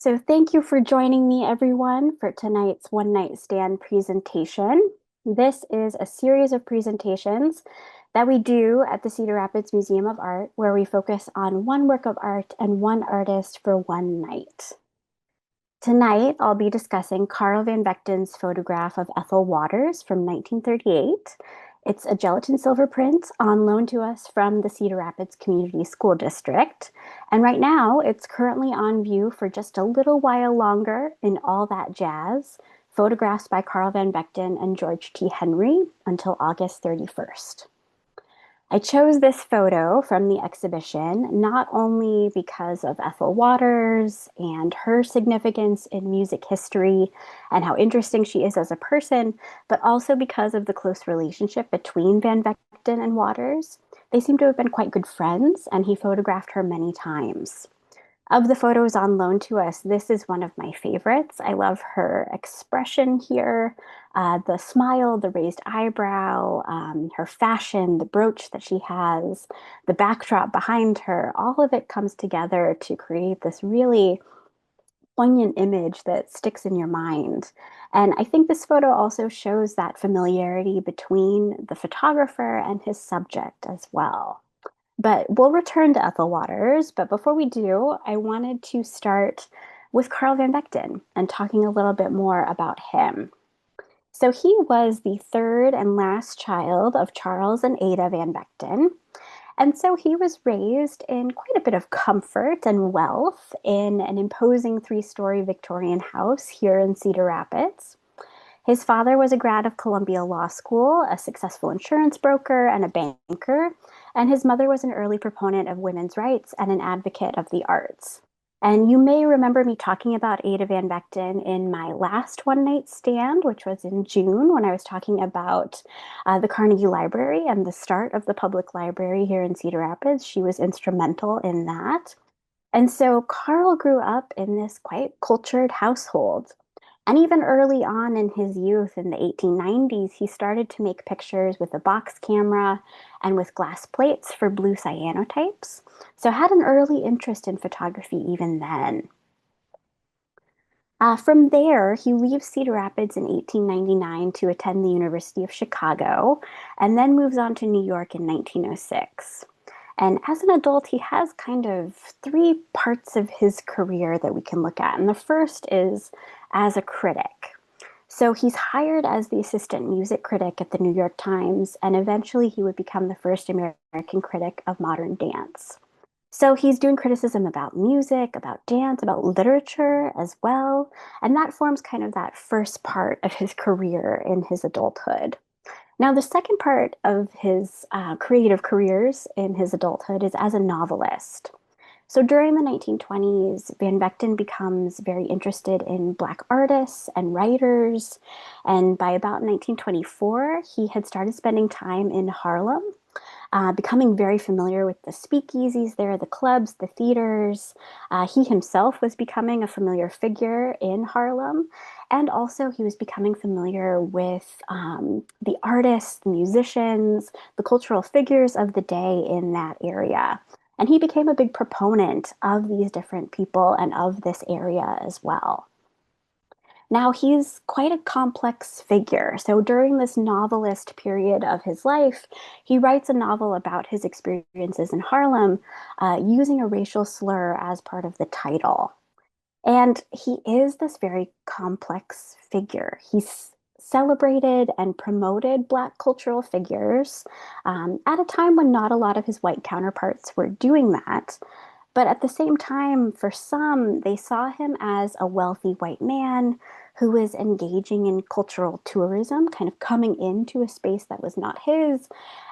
So thank you for joining me, everyone, for tonight's One Night Stand presentation. This is a series of presentations that we do at the Cedar Rapids Museum of Art, where we focus on one work of art and one artist for one night. Tonight, I'll be discussing Carl Van Vechten's photograph of Ethel Waters from 1938. It's a gelatin silver print on loan to us from the Cedar Rapids Community School District. And right now, it's currently on view for just a little while longer in All That Jazz, photographs by Carl Van Vechten and George T. Henry until August 31st. I chose this photo from the exhibition not only because of Ethel Waters and her significance in music history and how interesting she is as a person, but also because of the close relationship between Van Vechten and Waters. They seem to have been quite good friends, and he photographed her many times. Of the photos on loan to us, this is one of my favorites. I love her expression here, the smile, the raised eyebrow, her fashion, the brooch that she has, the backdrop behind her. All of it comes together to create this really poignant image that sticks in your mind. And I think this photo also shows that familiarity between the photographer and his subject as well. But we'll return to Ethel Waters. But before we do, I wanted to start with Carl Van Vechten and talking a little bit more about him. So he was the third and last child of Charles and Ada Van Vechten. And so he was raised in quite a bit of comfort and wealth in an imposing three-story Victorian house here in Cedar Rapids. His father was a grad of Columbia Law School, a successful insurance broker, and a banker, and his mother was an early proponent of women's rights and an advocate of the arts. And you may remember me talking about Ada Van Vechten in my last one night stand, which was in June when I was talking about the Carnegie Library and the start of the public library here in Cedar Rapids. She was instrumental in that. And so Carl grew up in this quite cultured household. And even early on in his youth, in the 1890s, he started to make pictures with a box camera and with glass plates for blue cyanotypes. So had an early interest in photography even then. From there, he leaves Cedar Rapids in 1899 to attend the University of Chicago, and then moves on to New York in 1906. And as an adult, he has kind of three parts of his career that we can look at. And the first is as a critic. So he's hired as the assistant music critic at the New York Times, and eventually he would become the first American critic of modern dance. So he's doing criticism about music, about dance, about literature as well. And that forms kind of that first part of his career in his adulthood. Now, the second part of his creative careers in his adulthood is as a novelist. So during the 1920s, Van Vechten becomes very interested in Black artists and writers. And by about 1924, he had started spending time in Harlem, becoming very familiar with the speakeasies there, the clubs, the theaters. He himself was becoming a familiar figure in Harlem. And also, he was becoming familiar with the artists, the musicians, the cultural figures of the day in that area. And he became a big proponent of these different people and of this area as well. Now, he's quite a complex figure. So during this novelist period of his life, he writes a novel about his experiences in Harlem, using a racial slur as part of the title. And he is this very complex figure. He's celebrated and promoted Black cultural figures at a time when not a lot of his white counterparts were doing that. But at the same time, for some, they saw him as a wealthy white man who was engaging in cultural tourism, kind of coming into a space that was not his.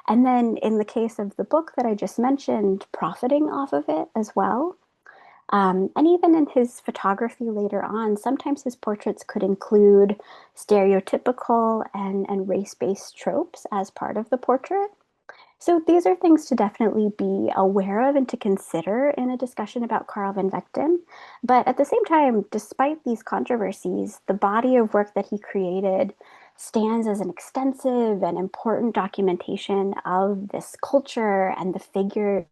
And then in the case of the book that I just mentioned, profiting off of it as well. And even in his photography later on, sometimes his portraits could include stereotypical and race-based tropes as part of the portrait. So these are things to definitely be aware of and to consider in a discussion about Carl Van Vechten. But at the same time, despite these controversies, the body of work that he created stands as an extensive and important documentation of this culture and the figures,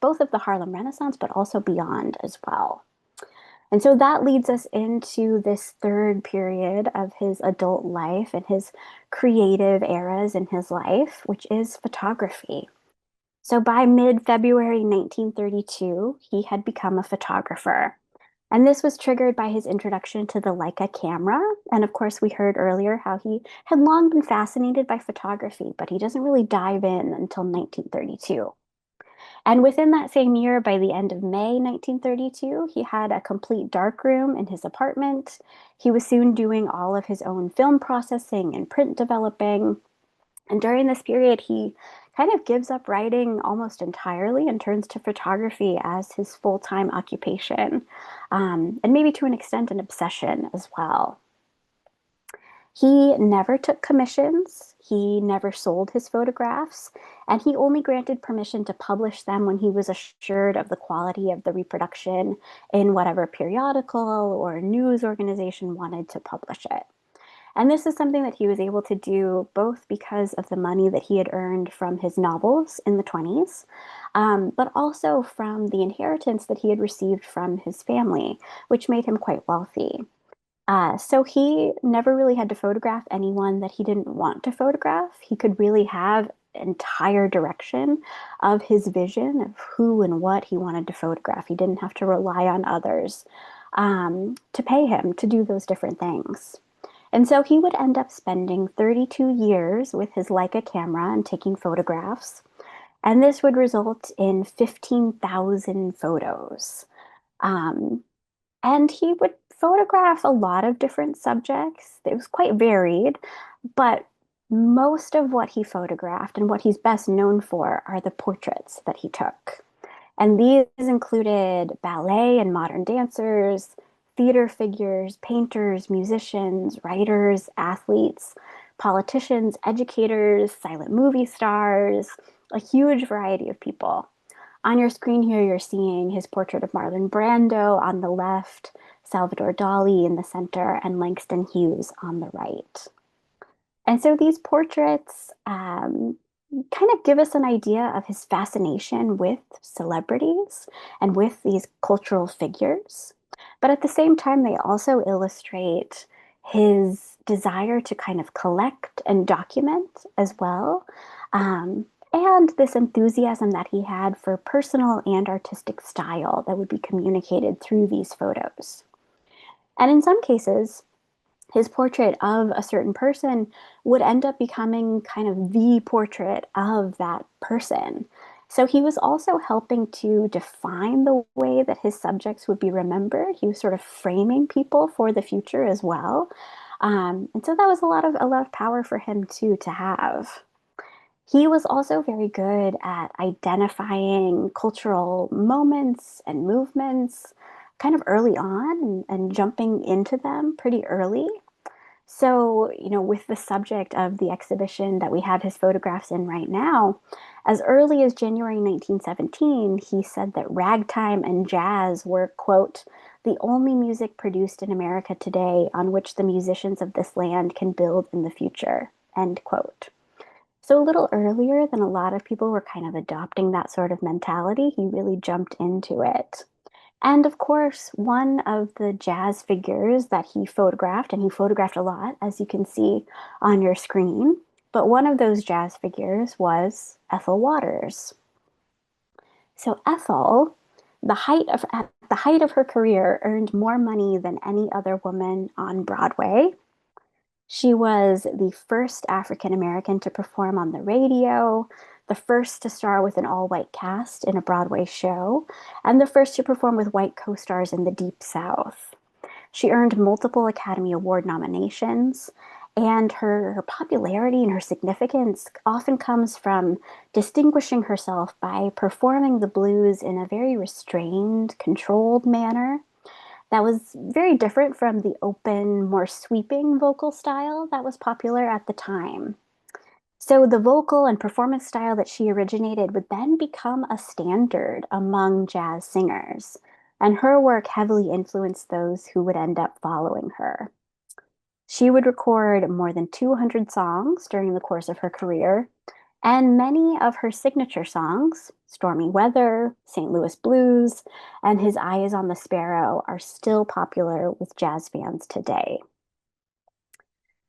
both of the Harlem Renaissance, but also beyond as well. And so that leads us into this third period of his adult life and his creative eras in his life, which is photography. So by mid-February 1932, he had become a photographer. And this was triggered by his introduction to the Leica camera. And of course, we heard earlier how he had long been fascinated by photography, but he doesn't really dive in until 1932. And within that same year, by the end of May 1932, he had a complete darkroom in his apartment. He was soon doing all of his own film processing and print developing. And during this period, he kind of gives up writing almost entirely and turns to photography as his full-time occupation, and maybe to an extent an obsession as well. He never took commissions, he never sold his photographs, and he only granted permission to publish them when he was assured of the quality of the reproduction in whatever periodical or news organization wanted to publish it. And this is something that he was able to do both because of the money that he had earned from his novels in the 20s, but also from the inheritance that he had received from his family, which made him quite wealthy. So he never really had to photograph anyone that he didn't want to photograph. He could really have entire direction of his vision of who and what he wanted to photograph. He didn't have to rely on others to pay him to do those different things. And so he would end up spending 32 years with his Leica camera and taking photographs. And this would result in 15,000 photos. Um, and he would photograph a lot of different subjects. It was quite varied, but most of what he photographed and what he's best known for are the portraits that he took. And these included ballet and modern dancers, theater figures, painters, musicians, writers, athletes, politicians, educators, silent movie stars, a huge variety of people. On your screen here, you're seeing his portrait of Marlon Brando on the left, Salvador Dali in the center, and Langston Hughes on the right. And so these portraits kind of give us an idea of his fascination with celebrities and with these cultural figures. But at the same time, they also illustrate his desire to kind of collect and document as well. And this enthusiasm that he had for personal and artistic style that would be communicated through these photos. And in some cases, his portrait of a certain person would end up becoming kind of the portrait of that person. So he was also helping to define the way that his subjects would be remembered. He was sort of framing people for the future as well. And so that was a lot of power for him too to have. He was also very good at identifying cultural moments and movements kind of early on and jumping into them pretty early. So, with the subject of the exhibition that we have his photographs in right now, as early as January 1917, he said that ragtime and jazz were, quote, the only music produced in America today on which the musicians of this land can build in the future, end quote. So, a little earlier than a lot of people were kind of adopting that sort of mentality, he really jumped into it. And of course, one of the jazz figures that he photographed, and he photographed a lot, as you can see on your screen, but one of those jazz figures was Ethel Waters. So Ethel, at the height of her career, earned more money than any other woman on Broadway. She was the first African American to perform on the radio, the first to star with an all-white cast in a Broadway show, and the first to perform with white co-stars in the Deep South. She earned multiple Academy Award nominations, and her popularity and her significance often comes from distinguishing herself by performing the blues in a very restrained, controlled manner that was very different from the open, more sweeping vocal style that was popular at the time. So the vocal and performance style that she originated would then become a standard among jazz singers, and her work heavily influenced those who would end up following her. She would record more than 200 songs during the course of her career, And many of her signature songs, Stormy Weather, St. Louis Blues, and His Eye is on the Sparrow, are still popular with jazz fans today.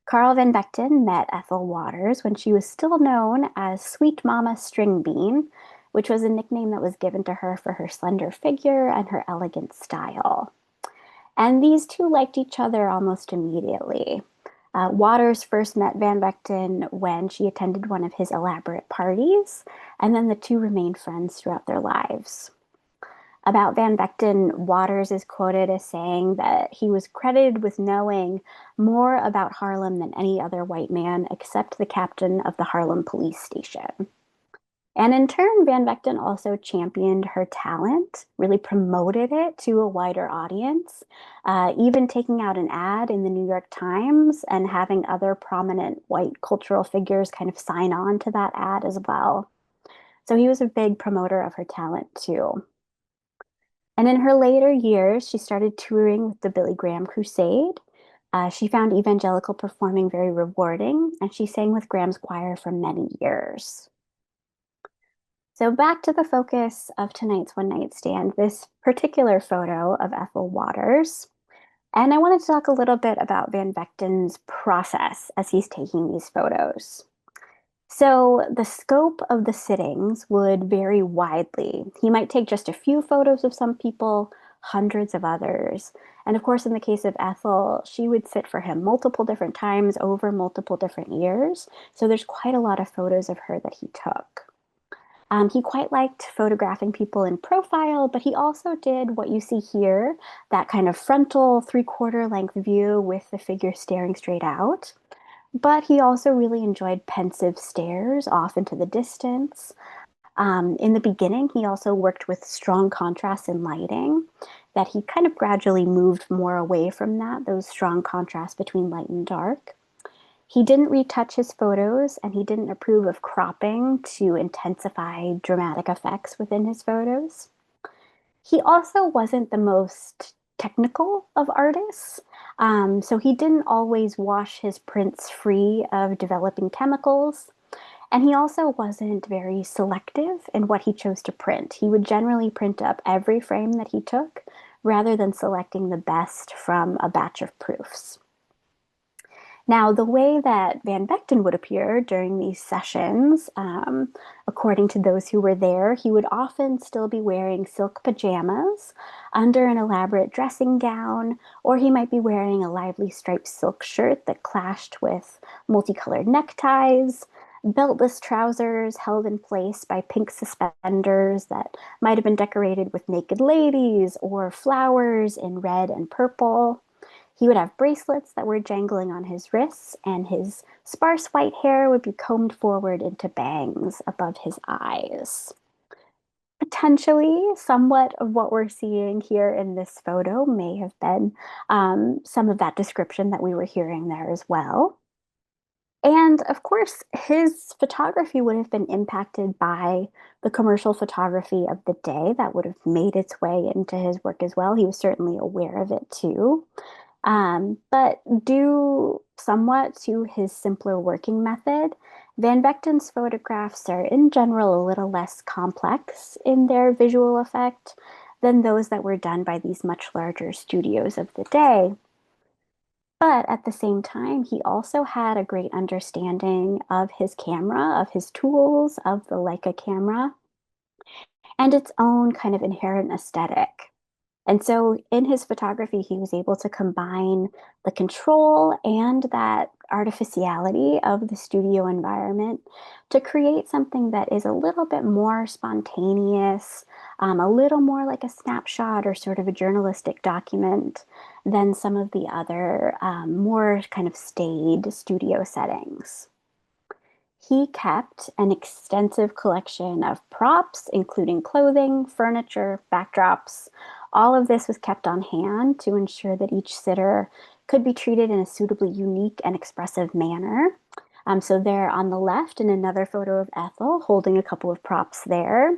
Carl Van Vechten met Ethel Waters when she was still known as Sweet Mama Stringbean, which was a nickname that was given to her for her slender figure and her elegant style. And these two liked each other almost immediately. Waters first met Van Vechten when she attended one of his elaborate parties, and then the two remained friends throughout their lives. About Van Vechten, Waters is quoted as saying that he was credited with knowing more about Harlem than any other white man except the captain of the Harlem police station. And in turn, Van Vechten also championed her talent, really promoted it to a wider audience, even taking out an ad in the New York Times and having other prominent white cultural figures kind of sign on to that ad as well. So he was a big promoter of her talent too. And in her later years, she started touring with the Billy Graham Crusade. She found evangelical performing very rewarding, and she sang with Graham's choir for many years. So back to the focus of tonight's one night stand, this particular photo of Ethel Waters. And I wanted to talk a little bit about Van Vechten's process as he's taking these photos. So the scope of the sittings would vary widely. He might take just a few photos of some people, hundreds of others. And of course, in the case of Ethel, she would sit for him multiple different times over multiple different years. So there's quite a lot of photos of her that he took. He quite liked photographing people in profile, but he also did what you see here, that kind of frontal three-quarter length view with the figure staring straight out. But he also really enjoyed pensive stares off into the distance. In the beginning, he also worked with strong contrasts in lighting, that he kind of gradually moved more away from that, those strong contrasts between light and dark. He didn't retouch his photos, and he didn't approve of cropping to intensify dramatic effects within his photos. He also wasn't the most technical of artists, so he didn't always wash his prints free of developing chemicals. And he also wasn't very selective in what he chose to print. He would generally print up every frame that he took rather than selecting the best from a batch of proofs. Now, the way that Van Vechten would appear during these sessions, according to those who were there, he would often still be wearing silk pajamas under an elaborate dressing gown, or he might be wearing a lively striped silk shirt that clashed with multicolored neckties, beltless trousers held in place by pink suspenders that might have been decorated with naked ladies or flowers in red and purple. He would have bracelets that were jangling on his wrists, and his sparse white hair would be combed forward into bangs above his eyes. Potentially, somewhat of what we're seeing here in this photo may have been some of that description that we were hearing there as well. And of course, his photography would have been impacted by the commercial photography of the day that would have made its way into his work as well. He was certainly aware of it too. But due somewhat to his simpler working method, Van Vechten's photographs are in general a little less complex in their visual effect than those that were done by these much larger studios of the day. But at the same time, he also had a great understanding of his camera, of his tools, of the Leica camera, and its own kind of inherent aesthetic. And so in his photography, he was able to combine the control and that artificiality of the studio environment to create something that is a little bit more spontaneous, a little more like a snapshot or sort of a journalistic document than some of the other more kind of staid studio settings. He kept an extensive collection of props, including clothing, furniture, backdrops. All of this was kept on hand to ensure that each sitter could be treated in a suitably unique and expressive manner. So there on the left, in another photo of Ethel holding a couple of props there.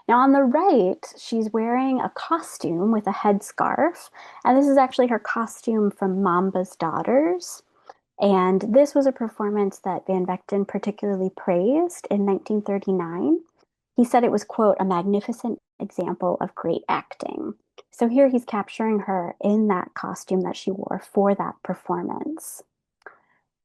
Now on the right, she's wearing a costume with a headscarf, and this is actually her costume from Mamba's Daughters. And this was a performance that Van Vechten particularly praised in 1939. He said it was, quote, a magnificent example of great acting. So here he's capturing her in that costume that she wore for that performance.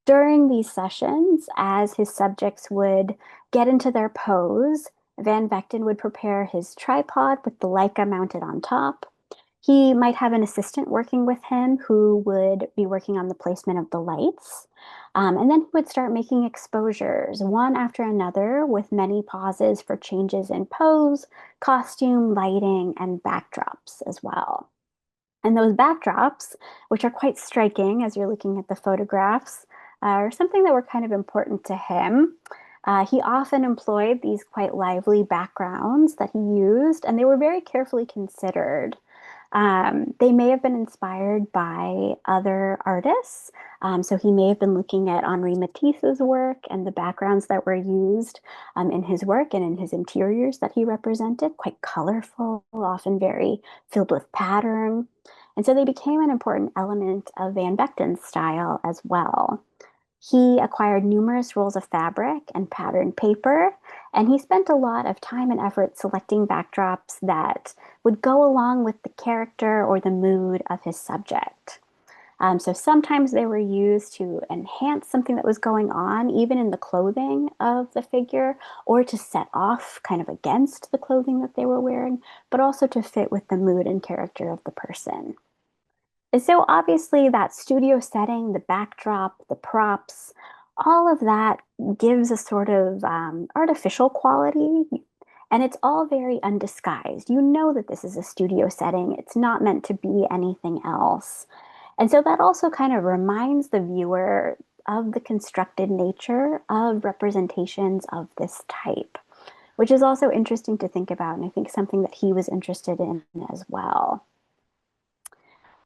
During these sessions, as his subjects would get into their pose, Van Vechten would prepare his tripod with the Leica mounted on top. He might have an assistant working with him who would be working on the placement of the lights. And then he would start making exposures, one after another, with many pauses for changes in pose, costume, lighting, and backdrops as well. And those backdrops, which are quite striking as you're looking at the photographs, are something that were kind of important to him. He often employed these quite lively backgrounds that he used, and they were very carefully considered. They may have been inspired by other artists. So he may have been looking at Henri Matisse's work and the backgrounds that were used in his work and in his interiors that he represented, quite colorful, often very filled with pattern. And so they became an important element of Van Vechten's style as well. He acquired numerous rolls of fabric and patterned paper, and he spent a lot of time and effort selecting backdrops that would go along with the character or the mood of his subject. So sometimes they were used to enhance something that was going on, even in the clothing of the figure, or to set off kind of against the clothing that they were wearing, but also to fit with the mood and character of the person. And so obviously that studio setting, the backdrop, the props, all of that gives a sort of artificial quality. And it's all very undisguised. You know that this is a studio setting. It's not meant to be anything else. And so that also kind of reminds the viewer of the constructed nature of representations of this type, which is also interesting to think about. And I think something that he was interested in as well.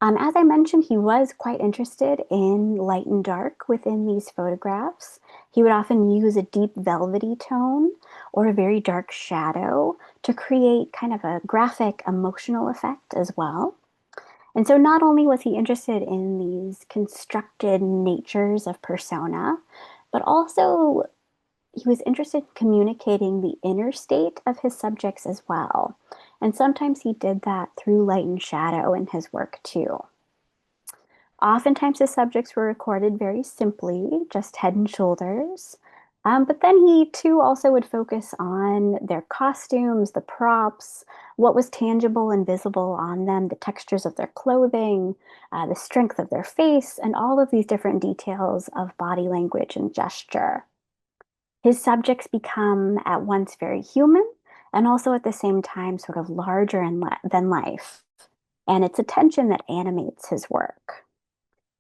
As I mentioned, he was quite interested in light and dark within these photographs. He would often use a deep velvety tone or a very dark shadow to create kind of a graphic emotional effect as well. And so not only was he interested in these constructed natures of persona, but also he was interested in communicating the inner state of his subjects as well. And sometimes he did that through light and shadow in his work too. Oftentimes the subjects were recorded very simply, just head and shoulders. But then he too also would focus on their costumes, the props, what was tangible and visible on them, the textures of their clothing, the strength of their face, and all of these different details of body language and gesture. His subjects become at once very human and also at the same time sort of larger than life. And it's attention that animates his work.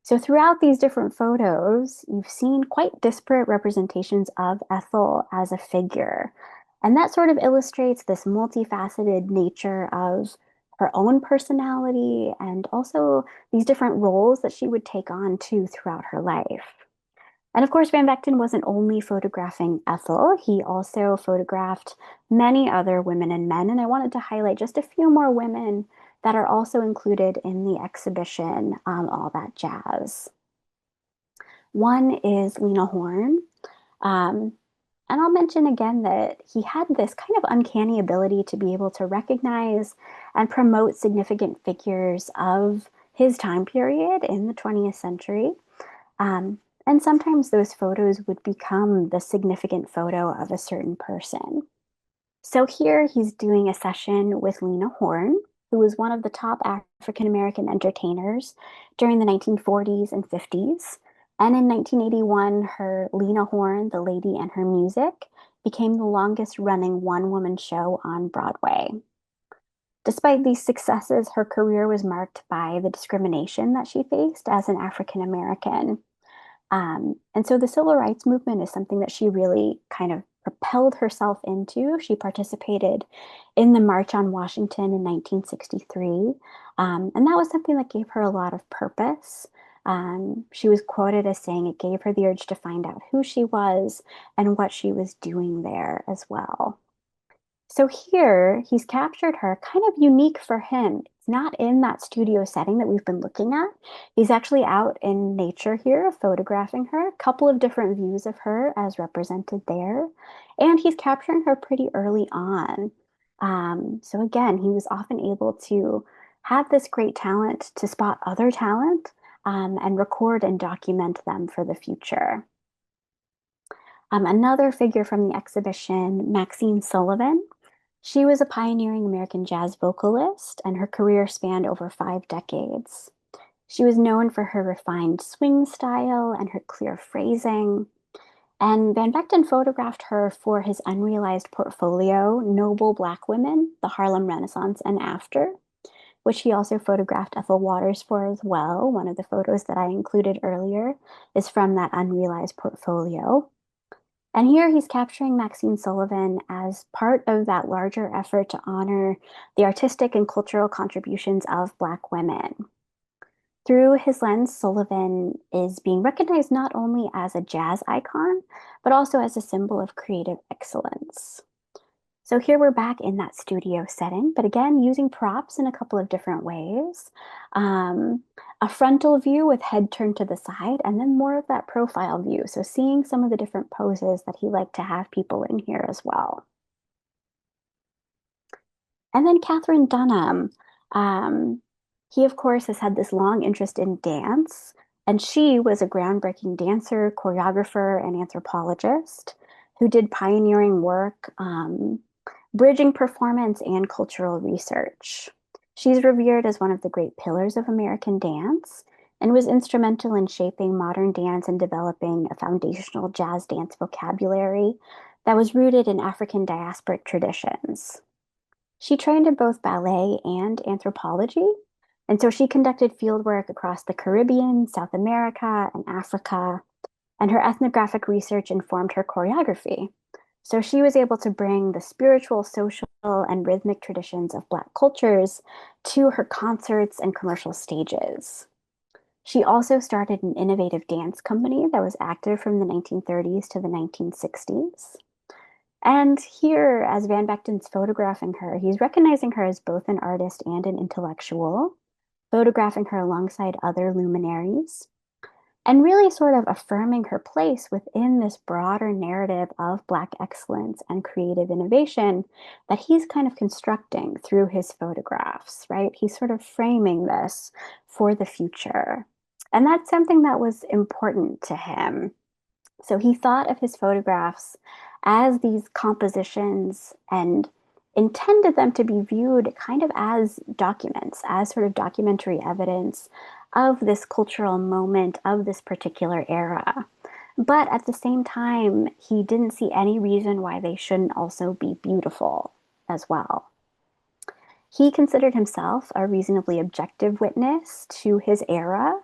So throughout these different photos, you've seen quite disparate representations of Ethel as a figure. And that sort of illustrates this multifaceted nature of her own personality and also these different roles that she would take on too throughout her life. And of course, Van Vechten wasn't only photographing Ethel, he also photographed many other women and men. And I wanted to highlight just a few more women that are also included in the exhibition, All That Jazz. One is Lena Horne. Um, and I'll mention again that he had this kind of uncanny ability to be able to recognize and promote significant figures of his time period in the 20th century. And sometimes those photos would become the significant photo of a certain person. So here he's doing a session with Lena Horne, who was one of the top African American entertainers during the 1940s and 50s. And in 1981, her Lena Horne, The Lady and Her Music, became the longest running one-woman show on Broadway. Despite these successes, her career was marked by the discrimination that she faced as an African American. And so the civil rights movement is something that she really kind of propelled herself into. She participated in the March on Washington in 1963. And that was something that gave her a lot of purpose. She was quoted as saying it gave her the urge to find out who she was and what she was doing there as well. So here he's captured her kind of unique for him. It's not in that studio setting that we've been looking at. He's actually out in nature here photographing her, a couple of different views of her as represented there. And he's capturing her pretty early on. So again, he was often able to have this great talent to spot other talent and record and document them for the future. Another figure from the exhibition, Maxine Sullivan. She was a pioneering American jazz vocalist, and her career spanned over 5 decades. She was known for her refined swing style and her clear phrasing. And Van Vechten photographed her for his unrealized portfolio, Noble Black Women, the Harlem Renaissance and After, which he also photographed Ethel Waters for as well. One of the photos that I included earlier is from that unrealized portfolio. And here he's capturing Maxine Sullivan as part of that larger effort to honor the artistic and cultural contributions of Black women. Through his lens, Sullivan is being recognized not only as a jazz icon, but also as a symbol of creative excellence. So here we're back in that studio setting, but again, using props in a couple of different ways. Um, a frontal view with head turned to the side, and then more of that profile view. So seeing some of the different poses that he liked to have people in here as well. And then Catherine Dunham. Um, he, of course, has had this long interest in dance, and she was a groundbreaking dancer, choreographer, and anthropologist who did pioneering work bridging performance and cultural research. She's revered as one of the great pillars of American dance and was instrumental in shaping modern dance and developing a foundational jazz dance vocabulary that was rooted in African diasporic traditions. She trained in both ballet and anthropology, and so she conducted fieldwork across the Caribbean, South America, and Africa, and her ethnographic research informed her choreography. So she was able to bring the spiritual, social, and rhythmic traditions of Black cultures to her concerts and commercial stages. She also started an innovative dance company that was active from the 1930s to the 1960s. And here, as Van Vechten's photographing her, he's recognizing her as both an artist and an intellectual, photographing her alongside other luminaries and really sort of affirming her place within this broader narrative of Black excellence and creative innovation that he's kind of constructing through his photographs, right? He's sort of framing this for the future. And that's something that was important to him. So he thought of his photographs as these compositions and intended them to be viewed kind of as documents, as sort of documentary evidence of this cultural moment of this particular era. But at the same time, he didn't see any reason why they shouldn't also be beautiful as well. He considered himself a reasonably objective witness to his era,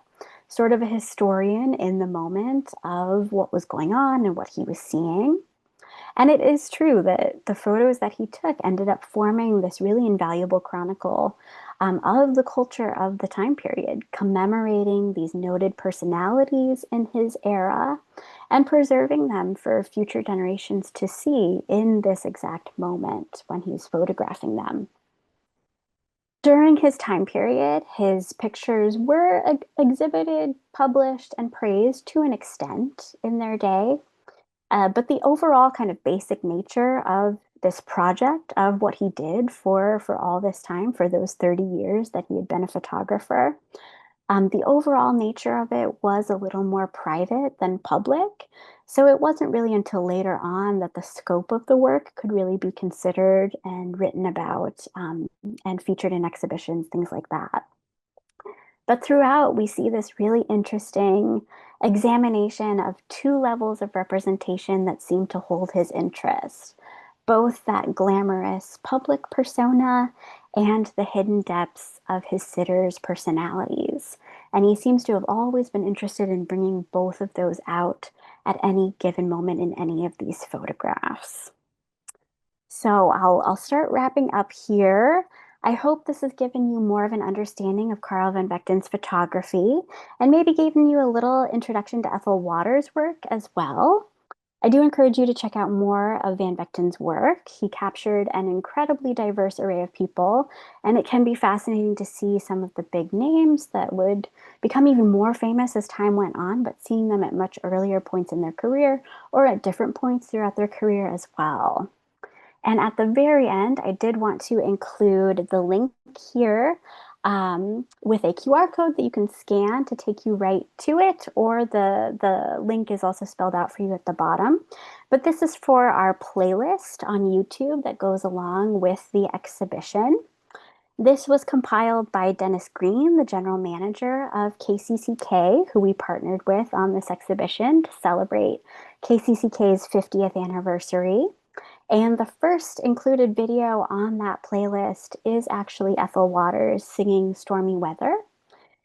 sort of a historian in the moment of what was going on and what he was seeing. And it is true that the photos that he took ended up forming this really invaluable chronicle of the culture of the time period, commemorating these noted personalities in his era and preserving them for future generations to see in this exact moment when he's photographing them. During his time period, his pictures were exhibited, published, and praised to an extent in their day. But the overall kind of basic nature of this project, of what he did for all this time, for those 30 years that he had been a photographer, the overall nature of it was a little more private than public. So it wasn't really until later on that the scope of the work could really be considered and written about and featured in exhibitions, things like that. But throughout, we see this really interesting examination of two levels of representation that seem to hold his interest, both that glamorous public persona and the hidden depths of his sitters' personalities. And he seems to have always been interested in bringing both of those out at any given moment in any of these photographs. So I'll start wrapping up here. I hope this has given you more of an understanding of Carl Van Vechten's photography and maybe given you a little introduction to Ethel Waters' work as well. I do encourage you to check out more of Van Vechten's work. He captured an incredibly diverse array of people, and it can be fascinating to see some of the big names that would become even more famous as time went on, but seeing them at much earlier points in their career or at different points throughout their career as well. And at the very end, I did want to include the link here with a QR code that you can scan to take you right to it, or the link is also spelled out for you at the bottom. But this is for our playlist on YouTube that goes along with the exhibition. This was compiled by Dennis Green, the general manager of KCCK, who we partnered with on this exhibition to celebrate KCCK's 50th anniversary. And the first included video on that playlist is actually Ethel Waters singing Stormy Weather.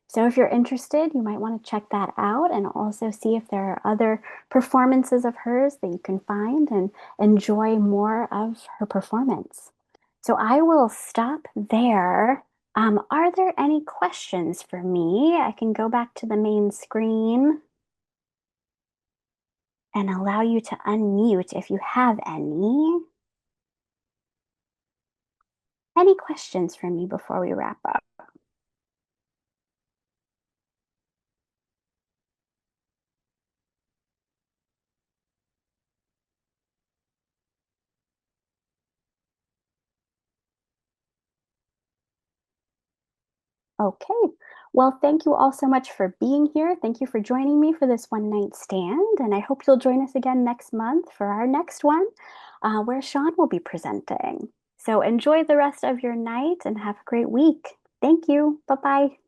So if you're interested, you might want to check that out and also see if there are other performances of hers that you can find and enjoy more of her performance. So I will stop there. Are there any questions for me? I can go back to the main screen and allow you to unmute if you have any. Any questions for me before we wrap up? Okay. Well, thank you all so much for being here. Thank you for joining me for this one night stand. And I hope you'll join us again next month for our next one, where Sean will be presenting. So enjoy the rest of your night and have a great week. Thank you. Bye bye.